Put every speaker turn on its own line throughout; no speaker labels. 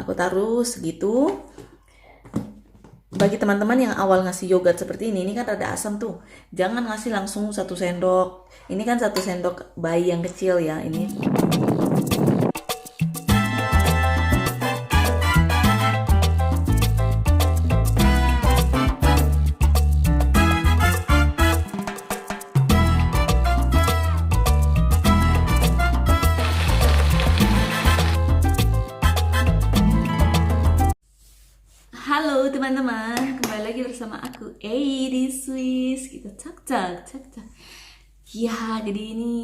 aku taruh segitu. Bagi teman-teman yang awal ngasih yogurt seperti ini kan rada asam tuh, jangan ngasih langsung 1 sendok. Ini kan 1 sendok bayi yang kecil ya, ini. Halo teman-teman, kembali lagi bersama aku di Swiss. Kita cak. Ya, jadi ini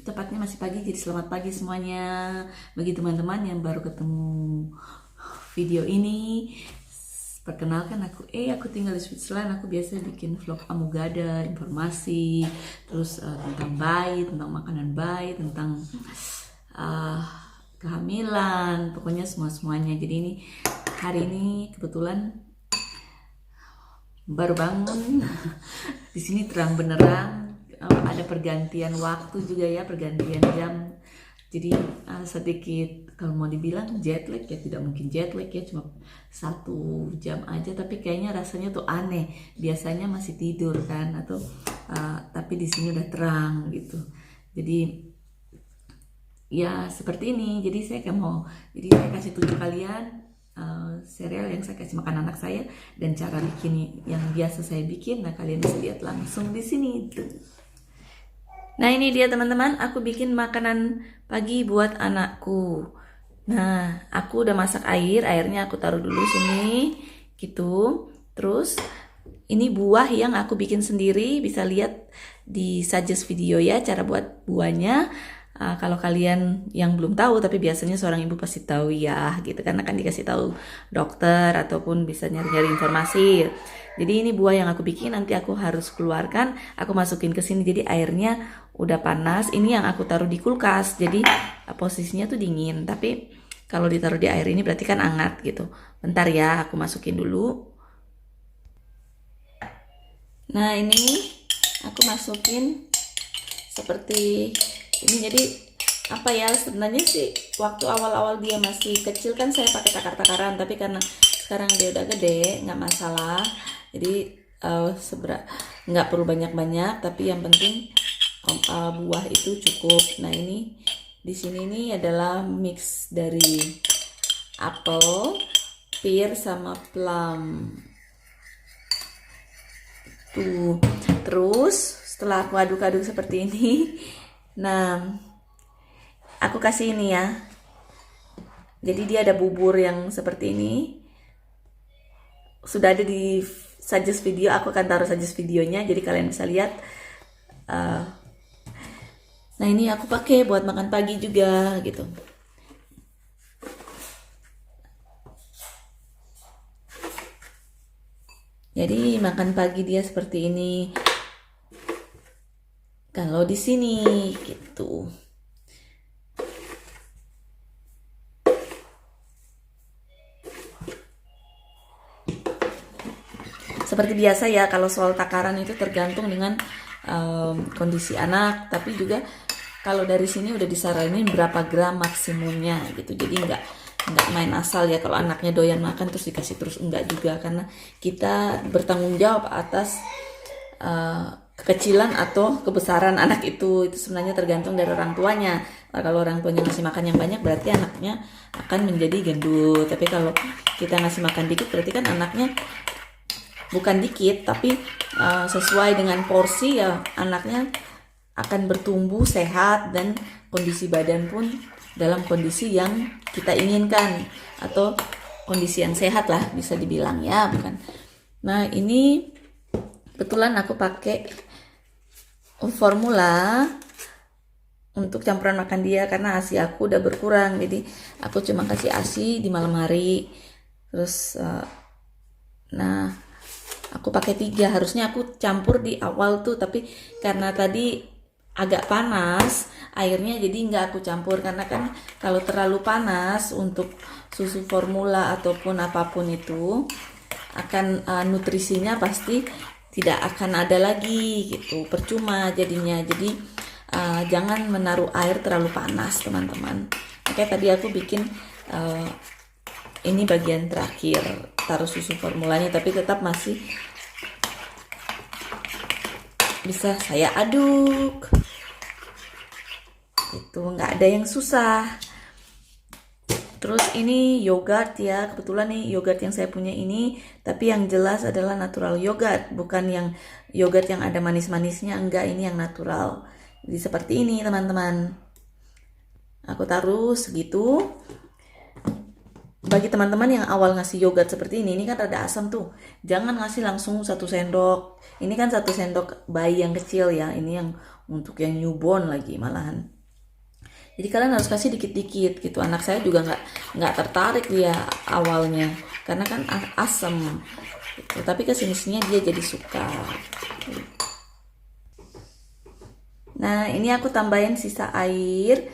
tepatnya masih pagi, jadi selamat pagi semuanya. Bagi teman-teman yang baru ketemu video ini, perkenalkan aku tinggal di Switzerland. Aku biasa bikin vlog amugada, informasi, terus tentang bayi, tentang makanan bayi, tentang kehamilan, pokoknya semuanya. Jadi ini hari ini kebetulan baru bangun. Di sini terang benerang, ada pergantian waktu juga ya, pergantian jam. Jadi sedikit kalau mau dibilang jet lag ya, tidak mungkin jet lag ya, cuma 1 jam aja. Tapi kayaknya rasanya tuh aneh. Biasanya masih tidur kan, atau tapi di sini udah terang gitu. Jadi ya seperti ini. Jadi saya kasih tunjuk kalian serial yang saya kasih makan anak saya dan cara bikin yang biasa saya bikin. Nah, kalian bisa lihat langsung di sini tuh. Nah, ini dia teman-teman, aku bikin makanan pagi buat anakku. Nah, aku udah masak airnya aku taruh dulu sini gitu. Terus ini buah yang aku bikin sendiri, bisa lihat di suggest video ya cara buat buahnya. Kalau kalian yang belum tahu, tapi biasanya seorang ibu pasti tahu ya gitu, karena kan dikasih tahu dokter ataupun bisa nyari-nyari informasi. Jadi ini buah yang aku bikin, nanti aku harus keluarkan, aku masukin ke sini. Jadi airnya udah panas. Ini yang aku taruh di kulkas, jadi posisinya tuh dingin. Tapi kalau ditaruh di air ini berarti kan hangat gitu. Bentar ya, aku masukin dulu. Nah, ini aku masukin seperti ini. Jadi apa ya, sebenarnya sih waktu awal-awal dia masih kecil kan saya pakai takar-takaran, tapi karena sekarang dia udah gede nggak masalah. Jadi nggak perlu banyak-banyak, tapi yang penting buah itu cukup. Nah, ini di sini ini adalah mix dari apel, pear sama plum. Tuh. Terus setelah aku aduk-aduk seperti ini, nah, aku kasih ini ya. Jadi dia ada bubur yang seperti ini. Sudah ada di suggest video, aku akan taruh suggest videonya, jadi kalian bisa lihat. Nah, ini aku pakai buat makan pagi juga gitu. Jadi makan pagi dia seperti ini. Kalau di sini gitu. Seperti biasa ya, kalau soal takaran itu tergantung dengan kondisi anak, tapi juga kalau dari sini udah disaranin berapa gram maksimumnya gitu. Jadi nggak main asal ya, kalau anaknya doyan makan terus dikasih terus, enggak juga, karena kita bertanggung jawab atas kekecilan atau kebesaran anak itu sebenarnya tergantung dari orang tuanya. Kalau orang tuanya ngasih makan yang banyak, berarti anaknya akan menjadi gendut. Tapi kalau kita ngasih makan dikit, berarti kan anaknya bukan dikit, tapi sesuai dengan porsi ya, anaknya akan bertumbuh sehat dan kondisi badan pun dalam kondisi yang kita inginkan, atau kondisi yang sehat lah bisa dibilang ya, bukan. Nah, ini kebetulan aku pakai formula untuk campuran makan dia karena ASI aku udah berkurang. Jadi aku cuma kasih ASI di malam hari. Terus nah, aku pakai 3. Harusnya aku campur di awal tuh, tapi karena tadi agak panas airnya, jadi nggak aku campur. Karena kan kalau terlalu panas untuk susu formula ataupun apapun itu, akan nutrisinya pasti tidak akan ada lagi gitu, percuma jadinya. Jadi jangan menaruh air terlalu panas teman-teman. Oke, tadi aku bikin ini bagian terakhir taruh susu formulanya, tapi tetap masih bisa saya aduk. Itu nggak ada yang susah. Terus ini yogurt ya, kebetulan nih yogurt yang saya punya ini, tapi yang jelas adalah natural yogurt, bukan yang yogurt yang ada manis-manisnya, enggak, ini yang natural. Jadi seperti ini teman-teman. Aku taruh segitu. Bagi teman-teman yang awal ngasih yogurt seperti ini kan rada asam tuh. Jangan ngasih langsung 1 sendok. Ini kan 1 sendok bayi yang kecil ya, ini yang untuk yang newborn lagi malahan. Jadi kalian harus kasih dikit-dikit gitu. Anak saya juga nggak tertarik dia awalnya karena kan asam gitu. Tapi kesini-sininya dia jadi suka. Nah ini aku tambahin sisa air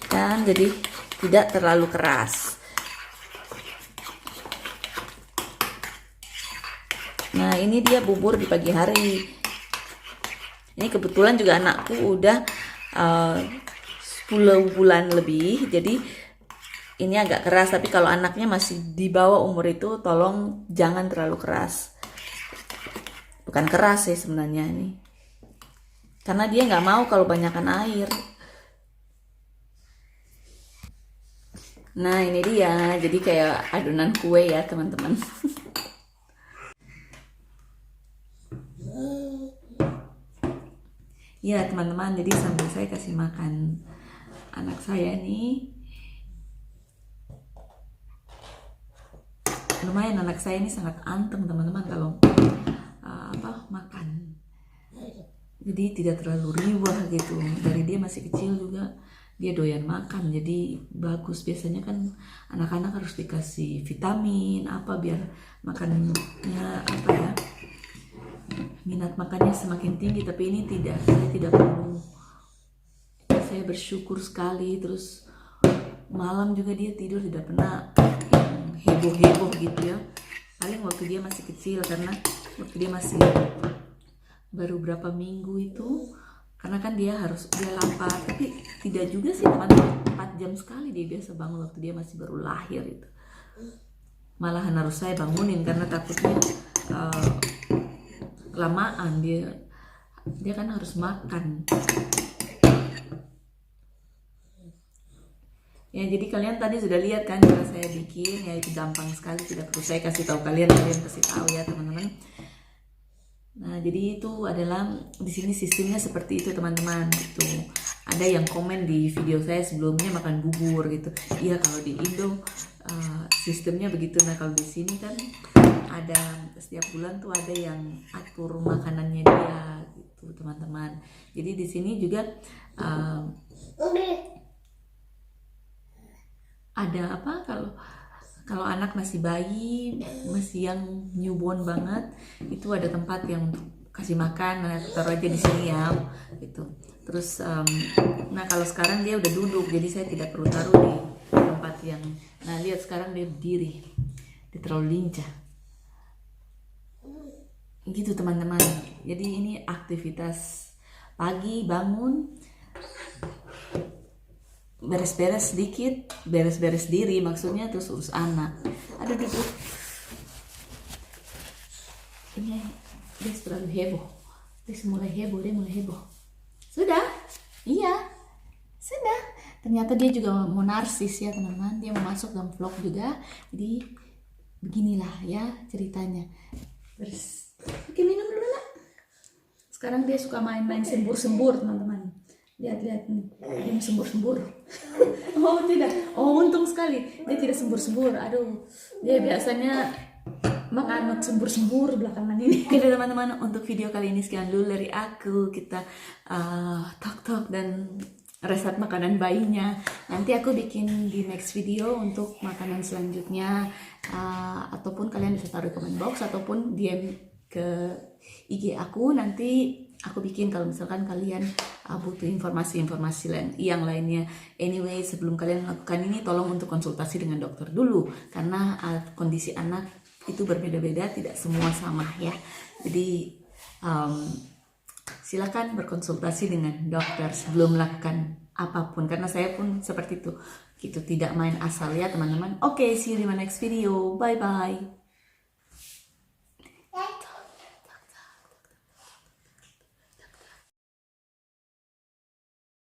dan jadi tidak terlalu keras. Nah ini dia bubur di pagi hari. Ini kebetulan juga anakku udah 10 bulan lebih, jadi ini agak keras, tapi kalau anaknya masih di bawah umur itu tolong jangan terlalu keras. Bukan keras sih sebenarnya ini, karena dia nggak mau kalau banyakkan air. Nah ini dia, jadi kayak adonan kue ya teman-teman. Ya teman-teman, jadi sambil saya kasih makan anak saya nih, lumayan anak saya ini sangat anteng teman-teman kalau makan. Jadi tidak terlalu riwah gitu. Dari dia masih kecil juga dia doyan makan, jadi bagus. Biasanya kan anak-anak harus dikasih vitamin apa biar makannya minat makannya semakin tinggi, tapi ini tidak, saya tidak perlu. Saya bersyukur sekali. Terus malam juga dia tidur tidak pernah heboh-heboh gitu ya. Paling waktu dia masih kecil, karena waktu dia masih baru berapa minggu itu, karena kan dia lapar, tapi tidak juga sih teman-teman, 4 jam sekali dia biasa bangun waktu dia masih baru lahir itu. Malahan harus saya bangunin karena takutnya kelamaan dia kan harus makan. Ya jadi kalian tadi sudah lihat kan cara saya bikin, ya itu gampang sekali, tidak perlu saya kasih tahu kalian kasih tahu ya teman-teman. Nah jadi itu adalah di sini sistemnya seperti itu teman-teman gitu. Ada yang komen di video saya sebelumnya makan bubur gitu. Iya kalau di Indo sistemnya begitu. Nah kalau di sini kan ada setiap bulan tuh ada yang atur makanannya dia gitu teman-teman. Jadi di sini juga ada apa, kalau anak masih bayi, masih yang newborn banget, itu ada tempat yang untuk kasih makan. Nah taruh aja di sini ya gitu. Terus nah kalau sekarang dia udah duduk, jadi saya tidak perlu taruh di tempat yang, nah lihat sekarang dia berdiri, dia terlalu lincah gitu teman-teman. Jadi ini aktivitas pagi, bangun, beres-beres sedikit, beres-beres diri maksudnya, terus urus anak. Aduh duduk. Ini dia terlalu heboh. Dia mulai heboh. Sudah? Iya. Sudah. Ternyata dia juga mau narsis ya teman-teman. Dia mau masuk dalam vlog juga. Jadi beginilah ya ceritanya. Terus oke, minum dulu nak. Sekarang dia suka main-main sembur-sembur teman-teman. Lihat nih, dia sembur-sembur. Oh tidak, oh untung sekali dia tidak sembur-sembur. Aduh, dia biasanya menganut sembur-sembur belakangan ini. Oke teman-teman, untuk video kali ini sekian dulu dari aku. Kita talk dan resep makanan bayinya. Nanti aku bikin di next video untuk makanan selanjutnya, ataupun kalian bisa taruh comment box ataupun DM ke IG aku. Nanti aku bikin kalau misalkan kalian butuh informasi-informasi yang lainnya. Anyway, sebelum kalian melakukan ini, tolong untuk konsultasi dengan dokter dulu, karena kondisi anak itu berbeda-beda, tidak semua sama ya. Jadi silakan berkonsultasi dengan dokter sebelum melakukan apapun, karena saya pun seperti itu. Gitu, tidak main asal ya teman-teman. Oke, see you di my next video. Bye bye.